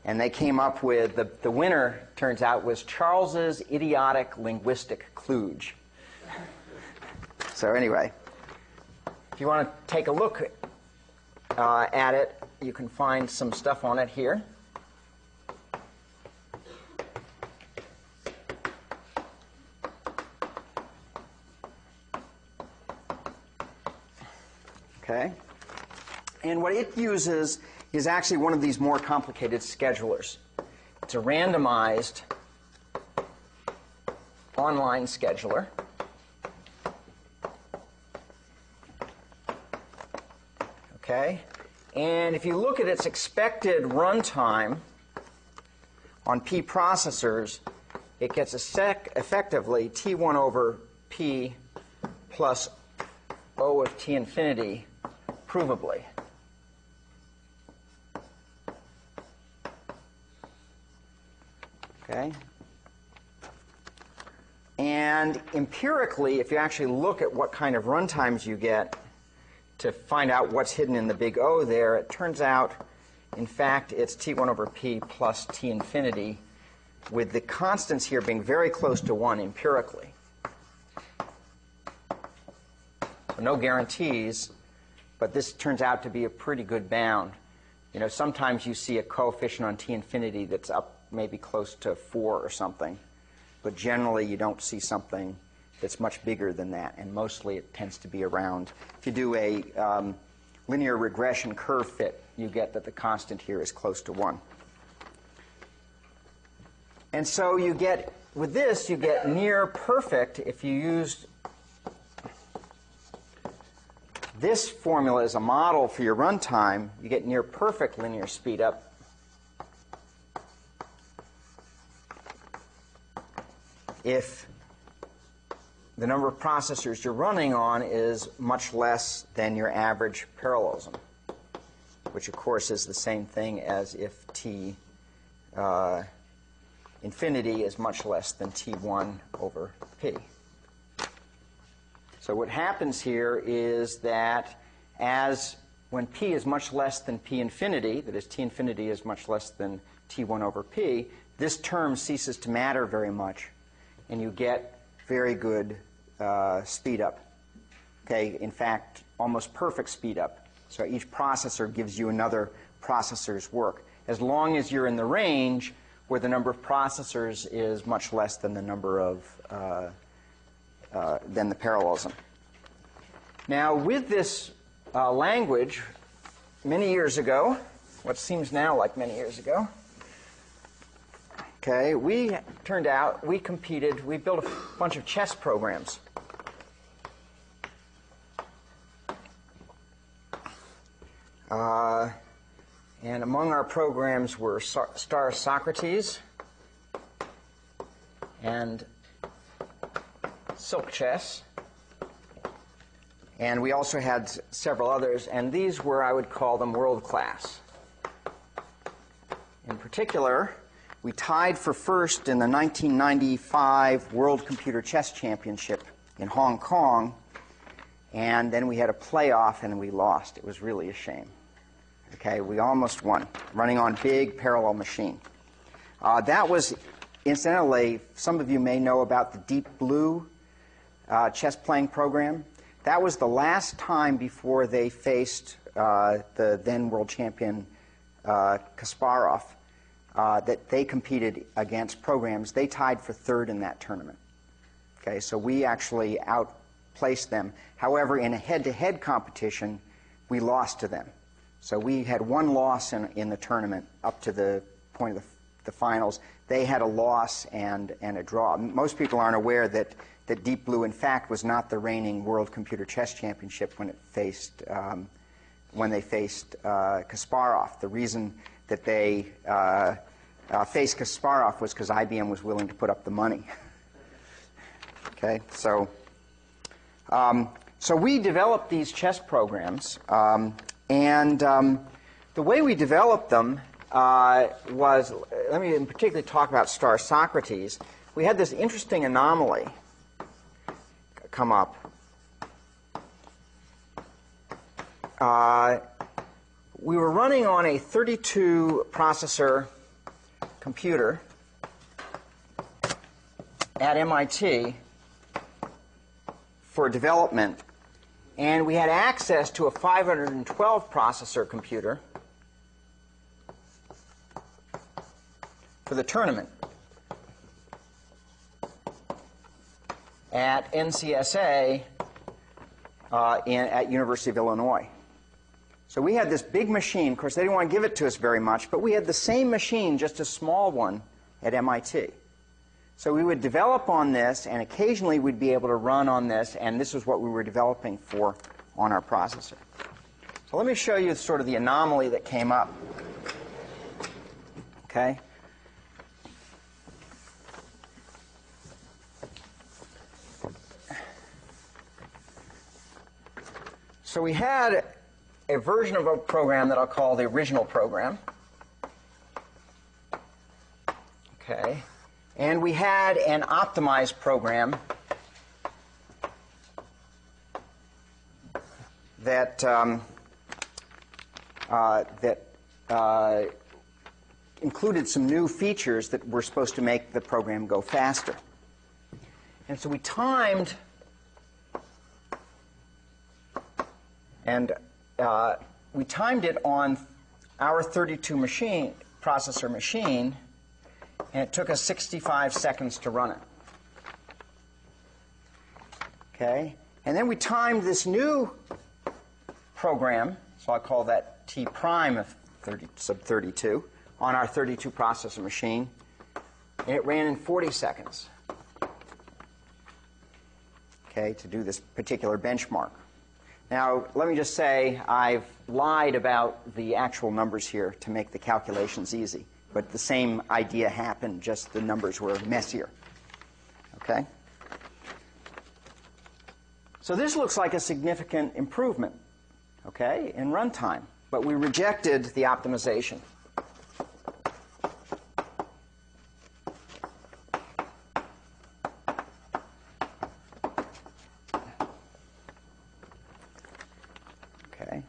And they came up with, the winner, turns out, was Charles's Idiotic Linguistic Kludge. So anyway, if you want to take a look at it, you can find some stuff on it here. Okay. And what it uses is actually one of these more complicated schedulers. It's a randomized online scheduler. Okay. And if you look at its expected runtime on P processors, it gets effectively T1 over P plus O of T infinity provably. Okay? And empirically, if you actually look at what kind of runtimes you get to find out what's hidden in the big O there, it turns out, in fact, it's T1 over P plus T infinity, with the constants here being very close to 1 empirically. So no guarantees, but this turns out to be a pretty good bound. You know, sometimes you see a coefficient on T infinity that's up maybe close to 4 or something, but generally you don't see something that's much bigger than that, and mostly it tends to be around. If you do a linear regression curve fit, you get that the constant here is close to 1. And so you get, with this, you get near perfect if you used this formula as a model for your runtime. You get near perfect linear speed up. if the number of processors you're running on is much less than your average parallelism, which of course is the same thing as if t infinity is much less than t1 over p. So what happens here is that when p is much less than p infinity, that is, t infinity is much less than t1 over p, this term ceases to matter very much, and you get very good speed up. Okay, in fact, almost perfect speed up. So each processor gives you another processor's work, as long as you're in the range where the number of processors is much less than the number of than the parallelism. Now, with this language, many years ago, what seems now like many years ago, okay, we built a bunch of chess programs. And among our programs were Star Socrates and Silk Chess. And we also had several others, and these were, I would call them, world class. In particular, we tied for first in the 1995 World Computer Chess Championship in Hong Kong, and then we had a playoff and we lost. It was really a shame. Okay, we almost won, running on big parallel machine. That was, incidentally, some of you may know about the Deep Blue chess playing program. That was the last time before they faced the then world champion Kasparov that they competed against programs. They tied for third in that tournament. Okay, so we actually outplaced them. However, in a head-to-head competition, we lost to them. So we had one loss in the tournament up to the point of the finals. They had a loss and a draw. Most people aren't aware that Deep Blue, in fact, was not the reigning World Computer Chess Championship when they faced Kasparov. The reason that they faced Kasparov was because IBM was willing to put up the money. Okay, so we developed these chess programs, and the way we developed them was, let me in particular talk about Star Socrates. We had this interesting anomaly come up. We were running on a 32 processor computer at MIT for development, and we had access to a 512 processor computer for the tournament at NCSA at University of Illinois. So we had this big machine. Of course, they didn't want to give it to us very much, but we had the same machine, just a small one, at MIT. So we would develop on this, and occasionally we'd be able to run on this, and this is what we were developing for on our processor. So let me show you sort of the anomaly that came up. Okay? So we had a version of a program that I'll call the original program. Okay. And we had an optimized program that included some new features that were supposed to make the program go faster. And so we timed it on our 32 processor machine, and it took us 65 seconds to run it. Okay? And then we timed this new program, so I'll call that T prime of sub 32, on our 32 processor machine, and it ran in 40 seconds. Okay, to do this particular benchmark. Now, let me just say I've lied about the actual numbers here to make the calculations easy. But the same idea happened, just the numbers were messier. Okay? So this looks like a significant improvement, okay, in runtime, but we rejected the optimization. Okay.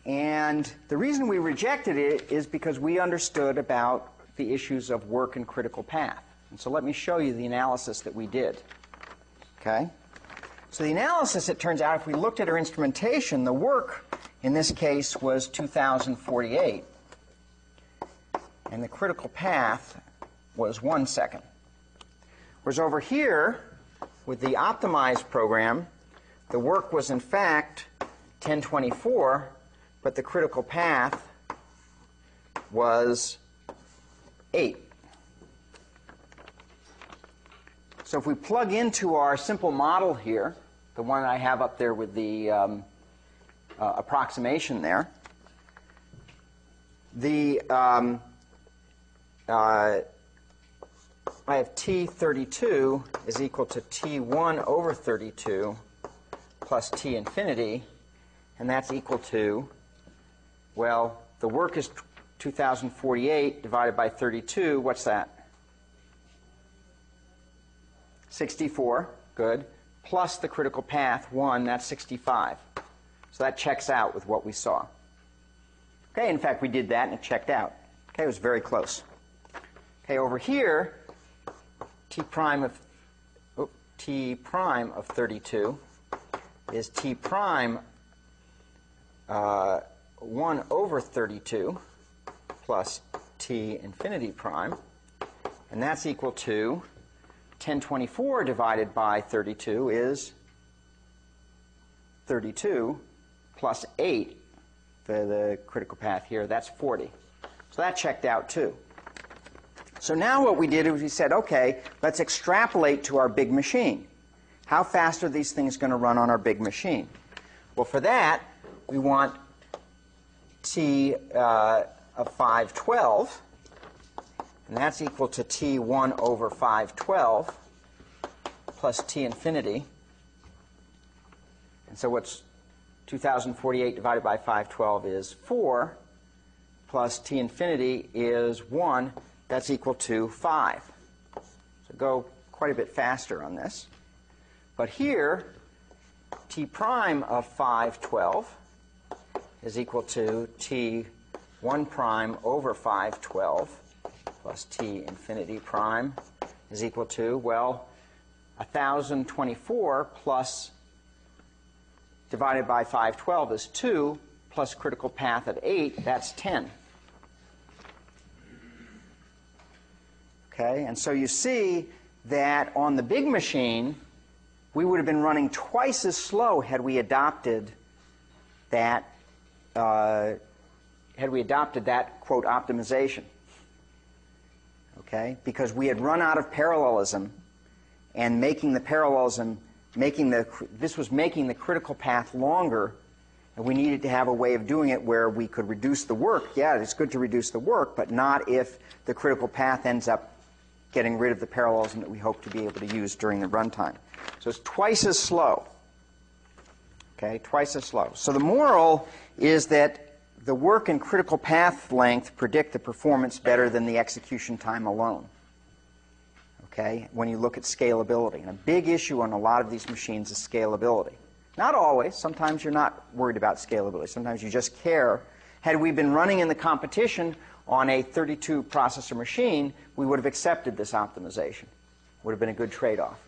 And the reason we rejected it is because we understood about the issues of work and critical path. And so let me show you the analysis that we did. Okay? So the analysis, it turns out, if we looked at our instrumentation, the work in this case was 2048. And the critical path was 1 second. Whereas over here, with the optimized program, the work was in fact 1024, but the critical path was 8. So if we plug into our simple model here, the one I have up there with the approximation there, I have T32 is equal to T1 over 32 plus T infinity, and that's equal to, well, the work is 2048 divided by 32. What's that? 64. Good. Plus the critical path, 1, that's 65. So that checks out with what we saw. Okay, in fact, we did that, and it checked out. Okay, it was very close. Okay, over here, T prime of 32 is T prime 1 over 32 plus T infinity prime, and that's equal to 1024 divided by 32 is 32 plus 8, the critical path here, that's 40. So that checked out too. So now what we did is we said, okay, let's extrapolate to our big machine. How fast are these things going to run on our big machine? Well, for that, we want T of 512, and that's equal to T1 over 512 plus T infinity. And so what's 2048 divided by 512 is 4, plus T infinity is 1. That's equal to 5. So go quite a bit faster on this. But here, T prime of 512 is equal to T1 prime over 512 plus T infinity prime is equal to, well, 1024 plus divided by 512 is 2, plus critical path at 8, that's 10. Okay, and so you see that on the big machine, we would have been running twice as slow had we adopted that, quote, optimization. Okay, because we had run out of parallelism, and making the parallelism, this was making the critical path longer, and we needed to have a way of doing it where we could reduce the work. Yeah, it's good to reduce the work, but not if the critical path ends up getting rid of the parallelism that we hope to be able to use during the runtime. So it's twice as slow. Okay, twice as slow. So the moral is that the work and critical path length predict the performance better than the execution time alone. Okay, when you look at scalability. And a big issue on a lot of these machines is scalability. Not always. Sometimes you're not worried about scalability. Sometimes you just care. Had we been running in the competition on a 32 processor machine, we would have accepted this optimization. Would have been a good trade-off.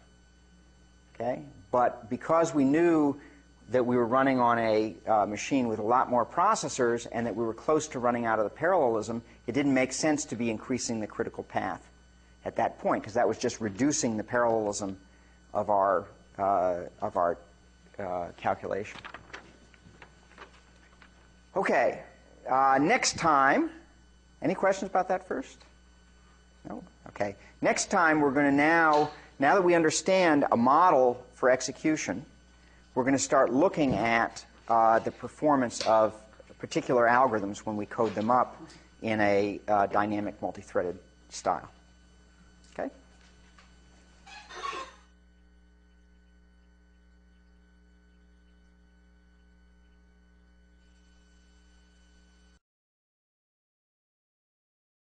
Okay? But because we knew that we were running on a machine with a lot more processors and that we were close to running out of the parallelism, it didn't make sense to be increasing the critical path at that point, because that was just reducing the parallelism of our calculation. Okay, next time, any questions about that first? No? Okay. Next time we're going to now that we understand a model for execution, we're going to start looking at the performance of particular algorithms when we code them up in a dynamic multi-threaded style.